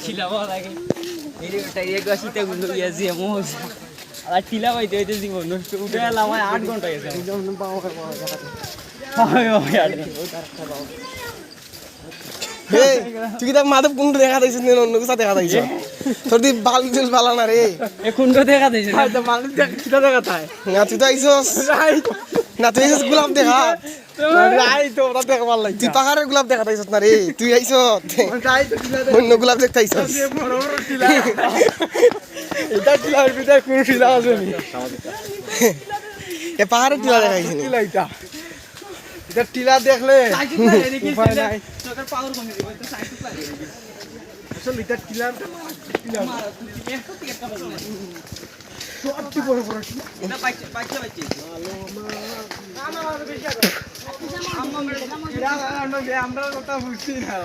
টিলা পাওয়া লাগে এই শীতে গুলো গিয়েছি এমন আর টিলা পাইতে হইতে জীবন নষ্ট উঠে এলাম 8 ঘন্টা গেছে তুই কি মাধব কুণ্ড দেখা দিয়েছিস অন্য কিছু দেখা দিয়েছ তোর দি বাল দিল বালা না রে এ কুণ্ড দেখা দিয়েছে মানুষ দেখা দেখা তাই না তুই তো আইছস না তুই আইছস গোলাপ দেখা তো ওরা দেখা ভালো লাগে তুই পাহাড়ের গোলাপ দেখা দিয়েছস না রে তুই আইছস অন্য গোলাপ দেখতে আইছস এটা টিলার ভিতরে কোন টিলা আছে নি এ পাহাড়ের টিলা দেখাইছিস টিলা এটা এটা টিলা দেখলে উপায় নাই সরকার পাওয়ার কমে দিবে তো সাইড টুক লাগে আসলে এটা টিলার টিলা মারা তুই একটা টিকেট কাটা না সবচেয়ে বড় বড় এটা পাইছে আমার বেশি আছে আমরা কথা বুঝছি না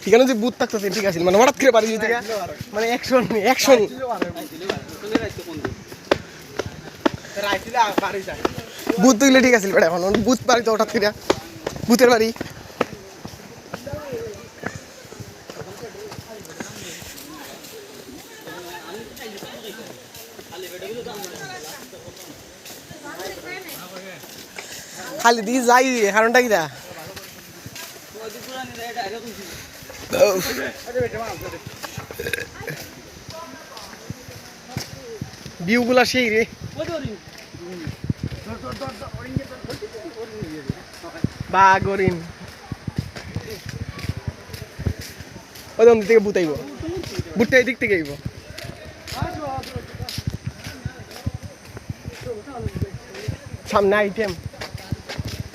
এখানে যে বুথ থাকতো ঠিক আছে মানে হঠাৎ করে বাড়ি যেতে মানে অ্যাকশন বুথ তুইলে ঠিক আছে এখন বুথ বাড়ি তো হঠাৎ করে বুথের বাড়ি খালি দিয়ে যাই কারণটা কি দা ভিউগুলা সেই রে বাগরিন ওই দিক থেকে বুতাইব বুটটা এই দিক থেকে আইব সামনে আইটেম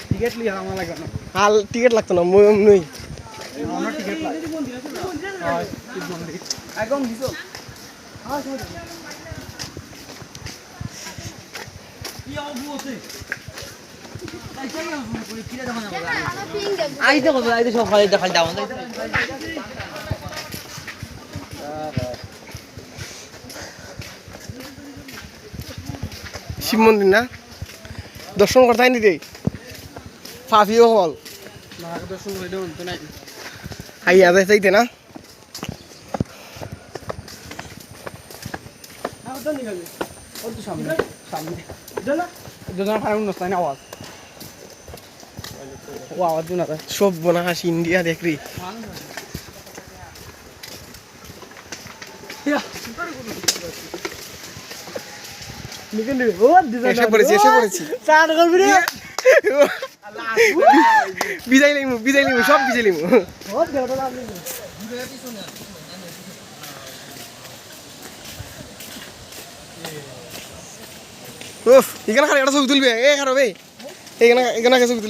টিকেট লিয়া আমার লাগে না হাল টিকিট লাগতো না নই আমার টিকেট লাগে হ্যাঁ ঠিক মন্দির একদম দিছো হ্যাঁ শুনো কি অবু আছে আইতে কত আইতে সকালে দেখাল দাও শিব মন্দির না দর্শন করতে নি রে ফাফিও হল দর্শন হইলে তো নাই আইয়া যাইতে না সব বনাস ইন্ডিয়া দেখরি এসে পড়েছি বিদায় লিমু সব বিদায় লিমু এখানে খালি একটা ছবি তুলবে এ খারাপ এখানে ছবি